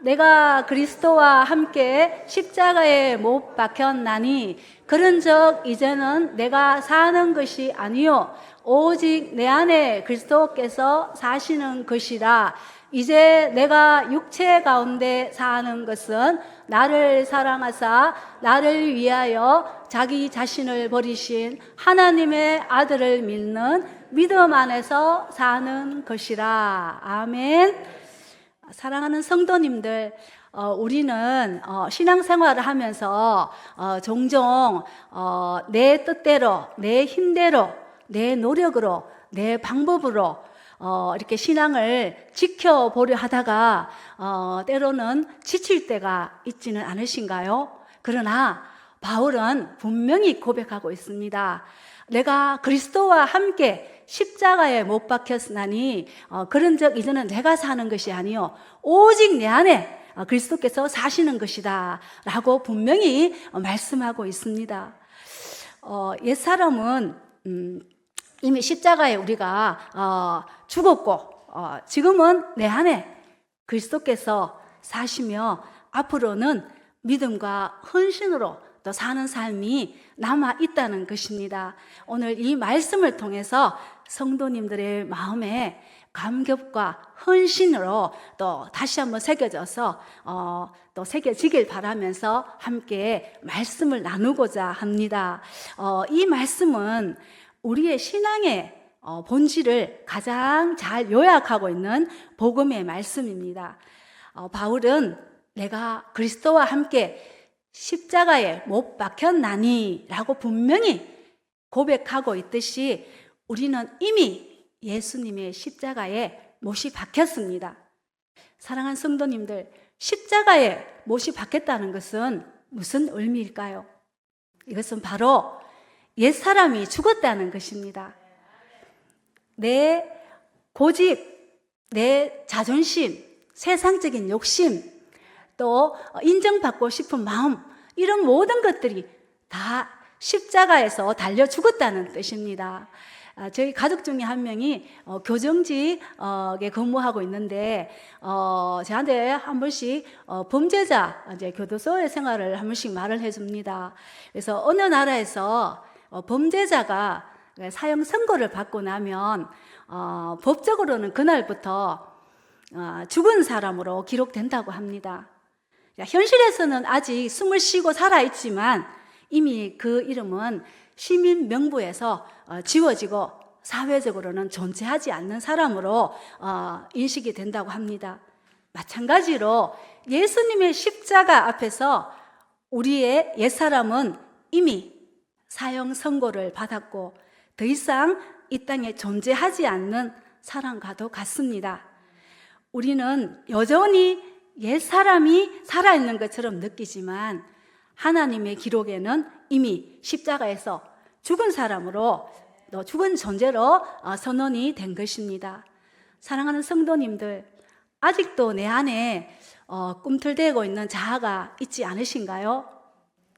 내가 그리스도와 함께 십자가에 못 박혔나니 그런즉 이제는 내가 사는 것이 아니요 오직 내 안에 그리스도께서 사시는 것이라. 이제 내가 육체 가운데 사는 것은 나를 사랑하사 나를 위하여 자기 자신을 버리신 하나님의 아들을 믿는 믿음 안에서 사는 것이라. 아멘. 사랑하는 성도님들, 우리는 신앙생활을 하면서 종종 내 뜻대로, 내 힘대로, 내 노력으로, 내 방법으로 이렇게 신앙을 지켜보려 하다가 때로는 지칠 때가 있지는 않으신가요? 그러나 바울은 분명히 고백하고 있습니다. 내가 그리스도와 함께 십자가에 못 박혔으나니 그런즉 이제는 내가 사는 것이 아니요 오직 내 안에 그리스도께서 사시는 것이다 라고 분명히 말씀하고 있습니다. 옛사람은 이미 십자가에 우리가 죽었고 지금은 내 안에 그리스도께서 사시며 앞으로는 믿음과 헌신으로 또 사는 삶이 남아 있다는 것입니다. 오늘 이 말씀을 통해서 성도님들의 마음에 감격과 헌신으로 또 다시 한번 새겨져서 또 새겨지길 바라면서 함께 말씀을 나누고자 합니다. 이 말씀은 우리의 신앙의 본질을 가장 잘 요약하고 있는 복음의 말씀입니다. 바울은 내가 그리스도와 함께 십자가에 못 박혔나니 라고 분명히 고백하고 있듯이 우리는 이미 예수님의 십자가에 못이 박혔습니다. 사랑하는 성도님들, 십자가에 못이 박혔다는 것은 무슨 의미일까요? 이것은 바로 옛사람이 죽었다는 것입니다. 내 고집, 내 자존심, 세상적인 욕심, 또 인정받고 싶은 마음, 이런 모든 것들이 다 십자가에서 달려 죽었다는 뜻입니다. 저희 가족 중에 한 명이 교정직에 근무하고 있는데 저한테 한 번씩 범죄자 이제 교도소의 생활을 한 번씩 말을 해줍니다. 그래서 어느 나라에서 범죄자가 사형 선고를 받고 나면 법적으로는 그날부터 죽은 사람으로 기록된다고 합니다. 현실에서는 아직 숨을 쉬고 살아있지만 이미 그 이름은 시민 명부에서 지워지고 사회적으로는 존재하지 않는 사람으로 인식이 된다고 합니다. 마찬가지로 예수님의 십자가 앞에서 우리의 옛사람은 이미 사형 선고를 받았고 더 이상 이 땅에 존재하지 않는 사람과도 같습니다. 우리는 여전히 옛사람이 살아있는 것처럼 느끼지만 하나님의 기록에는 이미 십자가에서 죽은 사람으로 또 죽은 존재로 선언이 된 것입니다. 사랑하는 성도님들, 아직도 내 안에 꿈틀대고 있는 자아가 있지 않으신가요?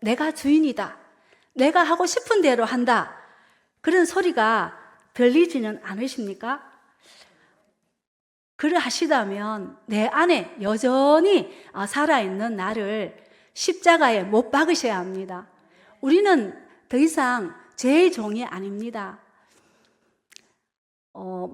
내가 주인이다, 내가 하고 싶은 대로 한다, 그런 소리가 들리지는 않으십니까? 그러하시다면 내 안에 여전히 살아있는 나를 십자가에 못 박으셔야 합니다. 우리는 더 이상 죄의 종이 아닙니다.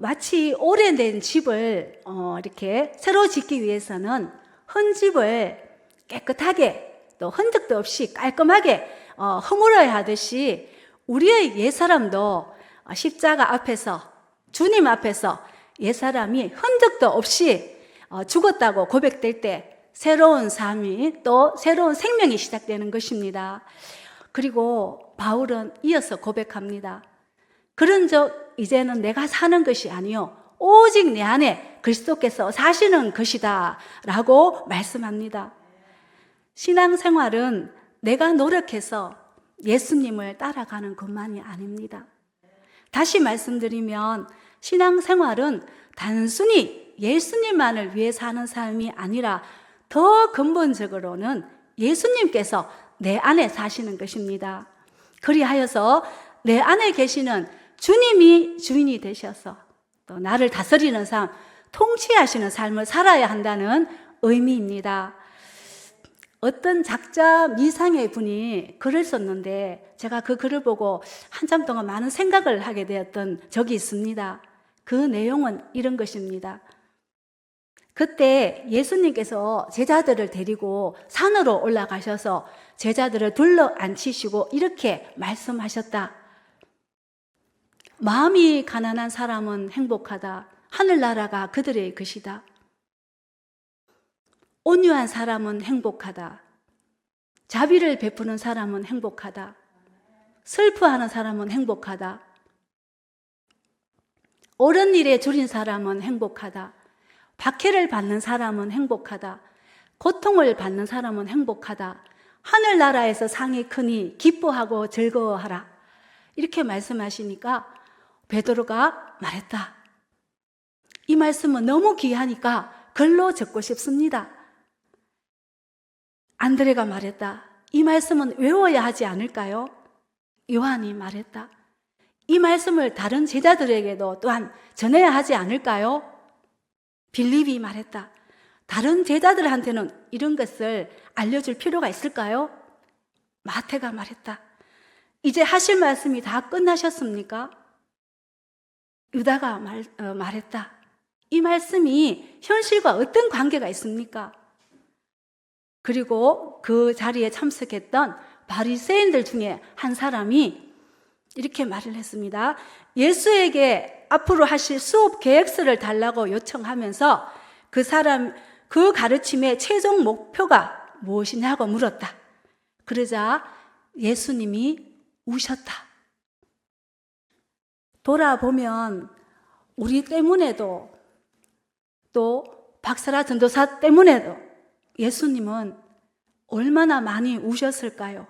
마치 오래된 집을 이렇게 새로 짓기 위해서는 헌집을 깨끗하게 또 흔적도 없이 깔끔하게 허물어야 하듯이 우리의 옛사람도 십자가 앞에서, 주님 앞에서 옛사람이 흔적도 없이 죽었다고 고백될 때 새로운 삶이, 또 새로운 생명이 시작되는 것입니다. 그리고 바울은 이어서 고백합니다. 그런즉 이제는 내가 사는 것이 아니요 오직 내 안에 그리스도께서 사시는 것이다 라고 말씀합니다. 신앙생활은 내가 노력해서 예수님을 따라가는 것만이 아닙니다. 다시 말씀드리면 신앙생활은 단순히 예수님만을 위해 사는 삶이 아니라 더 근본적으로는 예수님께서 내 안에 사시는 것입니다. 그리하여서 내 안에 계시는 주님이 주인이 되셔서 또 나를 다스리는 삶, 통치하시는 삶을 살아야 한다는 의미입니다. 어떤 작자 미상의 분이 글을 썼는데 제가 그 글을 보고 한참 동안 많은 생각을 하게 되었던 적이 있습니다. 그 내용은 이런 것입니다. 그때 예수님께서 제자들을 데리고 산으로 올라가셔서 제자들을 둘러 앉히시고 이렇게 말씀하셨다. 마음이 가난한 사람은 행복하다. 하늘나라가 그들의 것이다. 온유한 사람은 행복하다. 자비를 베푸는 사람은 행복하다. 슬퍼하는 사람은 행복하다. 옳은 일에 줄인 사람은 행복하다. 박해를 받는 사람은 행복하다. 고통을 받는 사람은 행복하다. 하늘나라에서 상이 크니 기뻐하고 즐거워하라. 이렇게 말씀하시니까 베드로가 말했다. 이 말씀은 너무 귀하니까 글로 적고 싶습니다. 안드레가 말했다. 이 말씀은 외워야 하지 않을까요? 요한이 말했다. 이 말씀을 다른 제자들에게도 또한 전해야 하지 않을까요? 빌립이 말했다. 다른 제자들한테는 이런 것을 알려줄 필요가 있을까요? 마태가 말했다. 이제 하실 말씀이 다 끝나셨습니까? 유다가 말했다. 이 말씀이 현실과 어떤 관계가 있습니까? 그리고 그 자리에 참석했던 바리새인들 중에 한 사람이 이렇게 말을 했습니다. 예수에게 앞으로 하실 수업 계획서를 달라고 요청하면서 그 가르침의 최종 목표가 무엇이냐고 물었다. 그러자 예수님이 우셨다. 돌아보면 우리 때문에도 또 박사라 전도사 때문에도 예수님은 얼마나 많이 우셨을까요?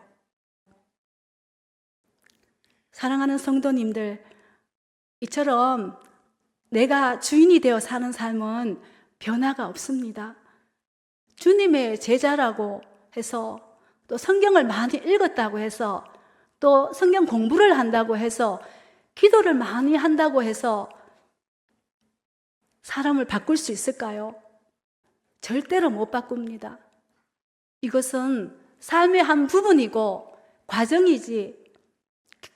사랑하는 성도님들, 이처럼 내가 주인이 되어 사는 삶은 변화가 없습니다. 주님의 제자라고 해서 또 성경을 많이 읽었다고 해서 또 성경 공부를 한다고 해서 기도를 많이 한다고 해서 사람을 바꿀 수 있을까요? 절대로 못 바꿉니다. 이것은 삶의 한 부분이고 과정이지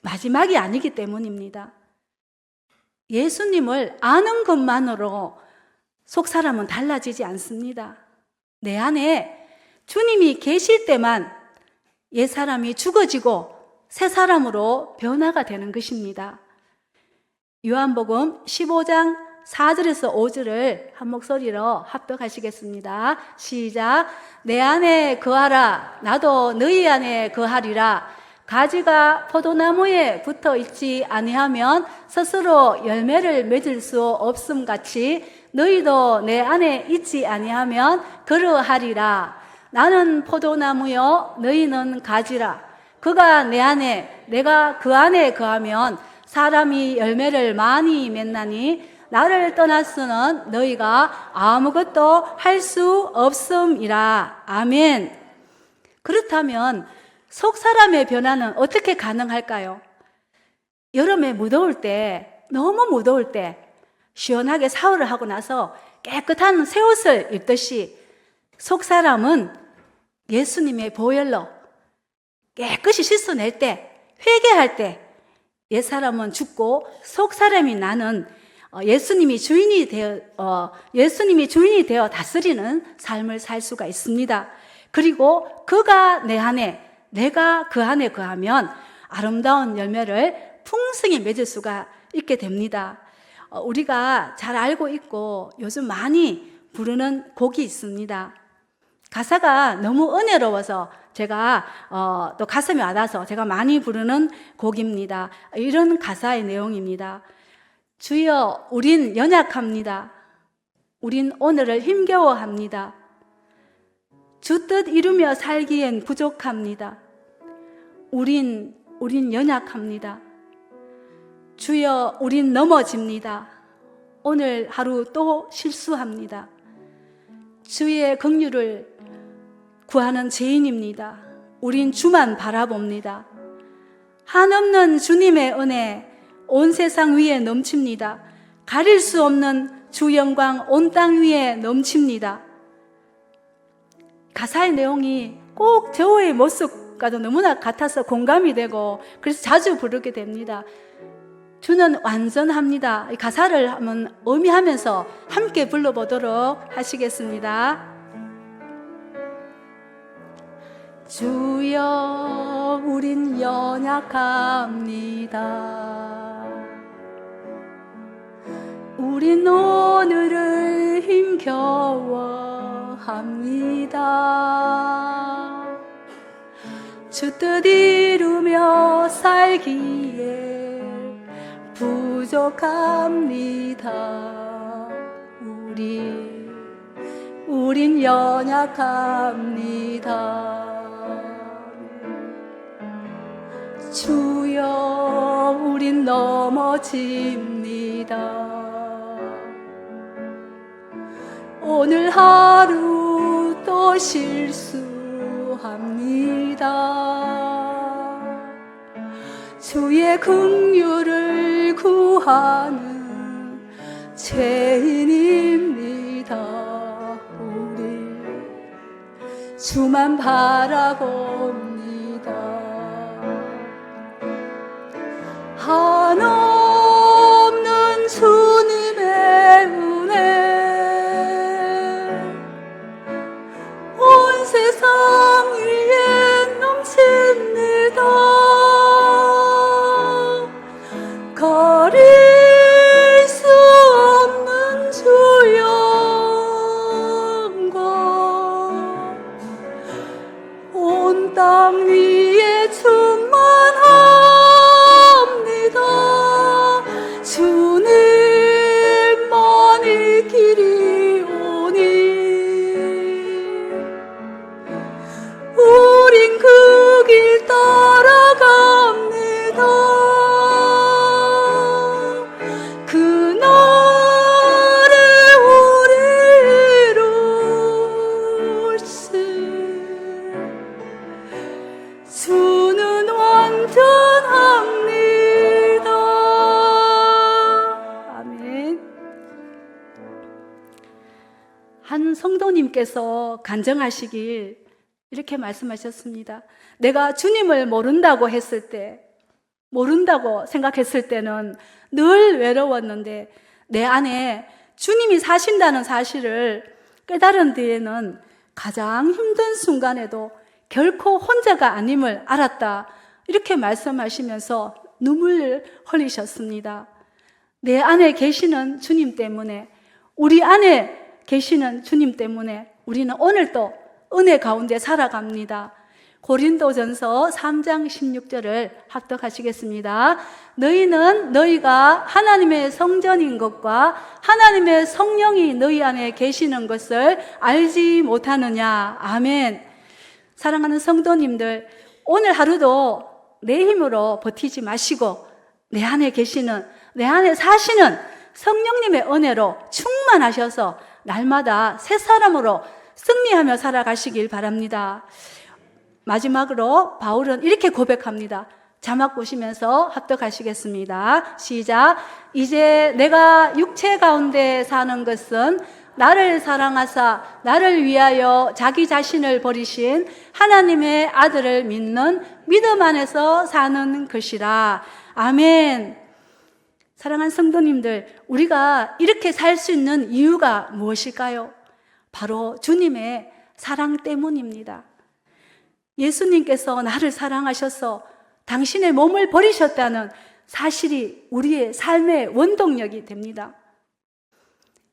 마지막이 아니기 때문입니다. 예수님을 아는 것만으로 속 사람은 달라지지 않습니다. 내 안에 주님이 계실 때만 옛 사람이 죽어지고 새 사람으로 변화가 되는 것입니다. 요한복음 15장 4절에서 5절을 한 목소리로 합독하시겠습니다. 시작. 내 안에 거하라. 나도 너희 안에 거하리라. 가지가 포도나무에 붙어 있지 아니하면 스스로 열매를 맺을 수 없음 같이 너희도 내 안에 있지 아니하면 그러하리라. 나는 포도나무요 너희는 가지라. 그가 내 안에 내가 그 안에 거하면 사람이 열매를 많이 맺나니 나를 떠나서는 너희가 아무것도 할 수 없음이라. 아멘. 그렇다면 속 사람의 변화는 어떻게 가능할까요? 여름에 무더울 때, 너무 무더울 때 시원하게 샤워를 하고 나서 깨끗한 새 옷을 입듯이 속 사람은 예수님의 보혈로 깨끗이 씻어낼 때, 회개할 때 옛 사람은 죽고 속 사람이 나는 예수님이 주인이 되어 다스리는 삶을 살 수가 있습니다. 그리고 그가 내 안에, 내가 그 안에 거하면 아름다운 열매를 풍성히 맺을 수가 있게 됩니다. 우리가 잘 알고 있고 요즘 많이 부르는 곡이 있습니다. 가사가 너무 은혜로워서 제가 또 가슴에 와닿아서 제가 많이 부르는 곡입니다. 이런 가사의 내용입니다. 주여, 우린 연약합니다. 우린 오늘을 힘겨워합니다. 주 뜻 이루며 살기엔 부족합니다. 우린 연약합니다. 주여, 우린 넘어집니다. 오늘 하루 또 실수합니다. 주의 긍휼을 구하는 죄인입니다. 우린 주만 바라봅니다. 한없는 주님의 은혜 온 세상 위에 넘칩니다. 가릴 수 없는 주 영광 온 땅 위에 넘칩니다. 가사의 내용이 꼭 저의 모습과도 너무나 같아서 공감이 되고 그래서 자주 부르게 됩니다. 주는 완전합니다. 이 가사를 한번 의미하면서 함께 불러보도록 하시겠습니다. 주여 우린 연약합니다. 우린 오늘을 힘겨워합니다. 주 뜻 이루며 살기에 부족합니다. 우린 연약합니다. 주여 우린 넘어집니다. 오늘 하루 또 실수합니다. 주의 긍휼을 구하는 죄인입니다. 우리 주만 바라봅니다. 한없는 주님의 은혜 온 세상 위에 넘칩니다. 가릴 수 없는 주 영광 온 땅 위에 충만합니다. 주님만이 길이 오니 우린 그 길 따라갑니다. 그날에 우리 이룰시 주는 완전합니다. 아멘. 한 성도님께서 간증하시길 이렇게 말씀하셨습니다. 내가 주님을 모른다고 생각했을 때는 늘 외로웠는데 내 안에 주님이 사신다는 사실을 깨달은 뒤에는 가장 힘든 순간에도 결코 혼자가 아님을 알았다. 이렇게 말씀하시면서 눈물을 흘리셨습니다. 내 안에 계시는 주님 때문에, 우리 안에 계시는 주님 때문에 우리는 오늘도 은혜 가운데 살아갑니다. 고린도전서 3장 16절을 합독하시겠습니다. 너희는 너희가 하나님의 성전인 것과 하나님의 성령이 너희 안에 계시는 것을 알지 못하느냐. 아멘. 사랑하는 성도님들, 오늘 하루도 내 힘으로 버티지 마시고 내 안에 계시는, 내 안에 사시는 성령님의 은혜로 충만하셔서 날마다 새 사람으로 승리하며 살아가시길 바랍니다. 마지막으로 바울은 이렇게 고백합니다. 자막 보시면서 합독하시겠습니다. 시작. 이제 내가 육체 가운데 사는 것은 나를 사랑하사 나를 위하여 자기 자신을 버리신 하나님의 아들을 믿는 믿음 안에서 사는 것이라. 아멘. 사랑하는 성도님들, 우리가 이렇게 살 수 있는 이유가 무엇일까요? 바로 주님의 사랑 때문입니다. 예수님께서 나를 사랑하셔서 당신의 몸을 버리셨다는 사실이 우리의 삶의 원동력이 됩니다.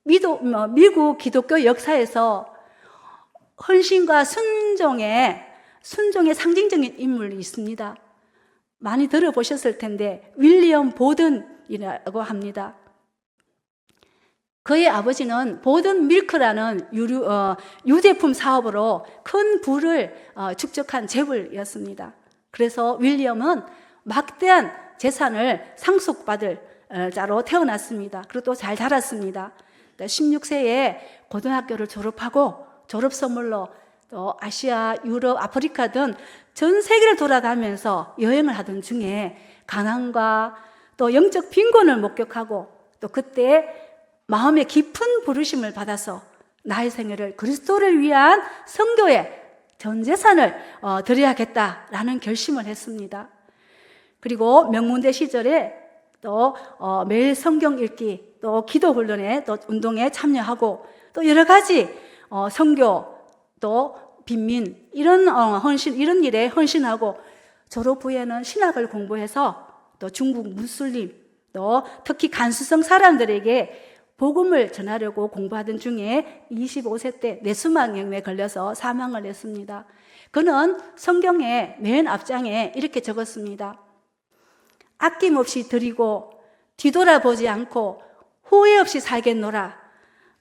미국 기독교 역사에서 헌신과 순종의 상징적인 인물이 있습니다. 많이 들어보셨을 텐데 윌리엄 보든이라고 합니다. 그의 아버지는 보든 밀크라는 유제품 사업으로 큰 부를 축적한 재벌이었습니다. 그래서 윌리엄은 막대한 재산을 상속받을 자로 태어났습니다. 그리고 또 잘 자랐습니다. 16세에 고등학교를 졸업하고 졸업 선물로 또 아시아, 유럽, 아프리카 등 전 세계를 돌아다니면서 여행을 하던 중에 가난과 또 영적 빈곤을 목격하고 또 그때 마음의 깊은 부르심을 받아서 나의 생애를 그리스도를 위한 선교에 전 재산을 드려야겠다라는 결심을 했습니다. 그리고 명문대 시절에 또 매일 성경 읽기, 또 기도 훈련에, 또 운동에 참여하고, 또 여러 가지 선교, 또 빈민 이런 헌신, 이런 일에 헌신하고, 졸업 후에는 신학을 공부해서 또 중국 무슬림, 또 특히 간수성 사람들에게 복음을 전하려고 공부하던 중에 25세 때 뇌수막염에 걸려서 사망을 했습니다. 그는 성경의 맨 앞장에 이렇게 적었습니다. 아낌없이 드리고 뒤돌아보지 않고 후회 없이 살겠노라.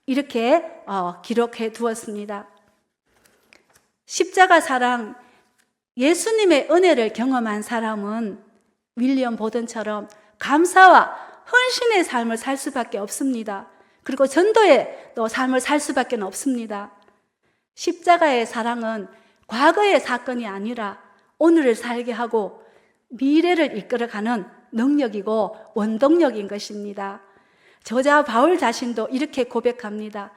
이렇게 기록해 두었습니다. 십자가 사랑, 예수님의 은혜를 경험한 사람은 윌리엄 보던처럼 감사와 헌신의 삶을 살 수밖에 없습니다. 그리고 전도의 또 삶을 살 수밖에 없습니다. 십자가의 사랑은 과거의 사건이 아니라 오늘을 살게 하고 미래를 이끌어가는 능력이고 원동력인 것입니다. 저자 바울 자신도 이렇게 고백합니다.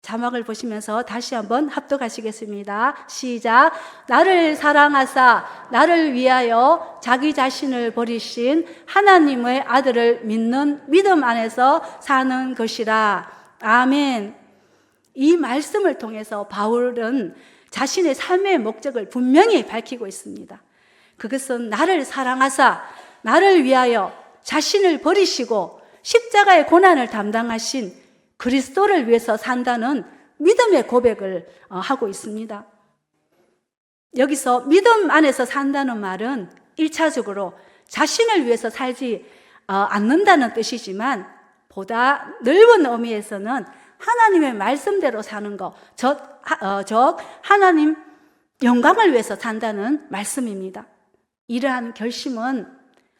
자막을 보시면서 다시 한번 합독하시겠습니다. 시작. 나를 사랑하사 나를 위하여 자기 자신을 버리신 하나님의 아들을 믿는 믿음 안에서 사는 것이라. 아멘. 이 말씀을 통해서 바울은 자신의 삶의 목적을 분명히 밝히고 있습니다. 그것은 나를 사랑하사 나를 위하여 자신을 버리시고 십자가의 고난을 담당하신 그리스도를 위해서 산다는 믿음의 고백을 하고 있습니다. 여기서 믿음 안에서 산다는 말은 1차적으로 자신을 위해서 살지 않는다는 뜻이지만, 보다 넓은 의미에서는 하나님의 말씀대로 사는 것, 즉 하나님 영광을 위해서 산다는 말씀입니다. 이러한 결심은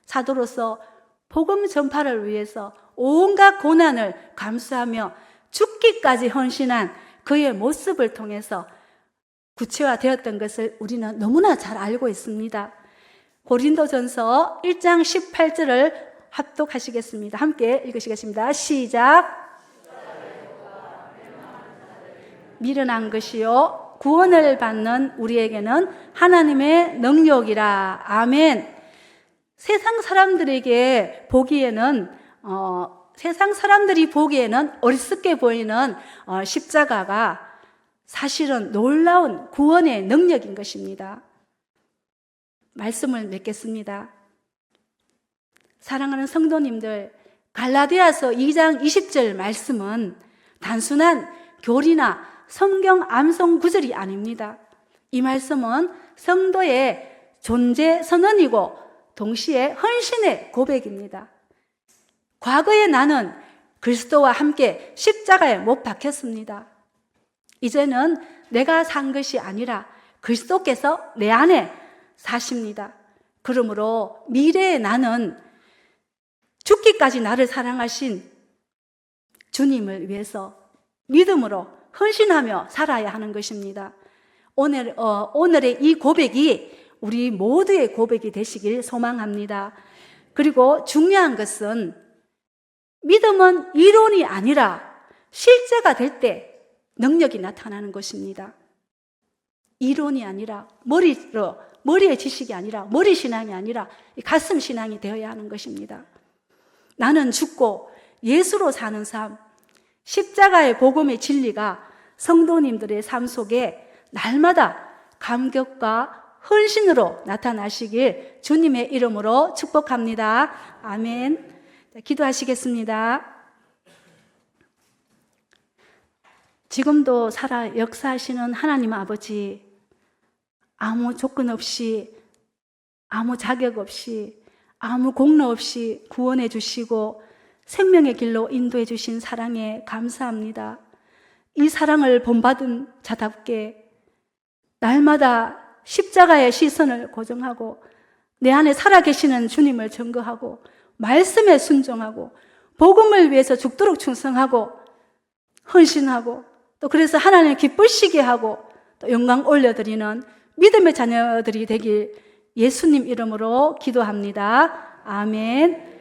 사도로서 복음 전파를 위해서 온갖 고난을 감수하며 죽기까지 헌신한 그의 모습을 통해서 구체화되었던 것을 우리는 너무나 잘 알고 있습니다. 고린도전서 1장 18절을 합독하시겠습니다. 함께 읽으시겠습니다. 시작. 미련한 것이요 구원을 받는 우리에게는 하나님의 능력이라. 아멘. 세상 사람들이 보기에는 어리석게 보이는 십자가가 사실은 놀라운 구원의 능력인 것입니다. 말씀을 맺겠습니다. 사랑하는 성도님들, 갈라디아서 2장 20절 말씀은 단순한 교리나 성경 암송 구절이 아닙니다. 이 말씀은 성도의 존재 선언이고 동시에 헌신의 고백입니다. 과거에 나는 그리스도와 함께 십자가에 못 박혔습니다. 이제는 내가 산 것이 아니라 그리스도께서 내 안에 사십니다. 그러므로 미래의 나는 죽기까지 나를 사랑하신 주님을 위해서 믿음으로 헌신하며 살아야 하는 것입니다. 오늘의 이 고백이 우리 모두의 고백이 되시길 소망합니다. 그리고 중요한 것은 믿음은 이론이 아니라 실제가 될 때 능력이 나타나는 것입니다. 이론이 아니라 머리의 지식이 아니라 머리 신앙이 아니라 가슴 신앙이 되어야 하는 것입니다. 나는 죽고 예수로 사는 삶, 십자가의 복음의 진리가 성도님들의 삶 속에 날마다 감격과 헌신으로 나타나시길 주님의 이름으로 축복합니다. 아멘. 기도하시겠습니다. 지금도 살아 역사하시는 하나님 아버지, 아무 조건 없이, 아무 자격 없이, 아무 공로 없이 구원해 주시고 생명의 길로 인도해 주신 사랑에 감사합니다. 이 사랑을 본받은 자답게 날마다 십자가의 시선을 고정하고 내 안에 살아계시는 주님을 증거하고 말씀에 순종하고 복음을 위해서 죽도록 충성하고 헌신하고 또 그래서 하나님을 기쁘시게 하고 또 영광 올려드리는 믿음의 자녀들이 되길 예수님 이름으로 기도합니다. 아멘.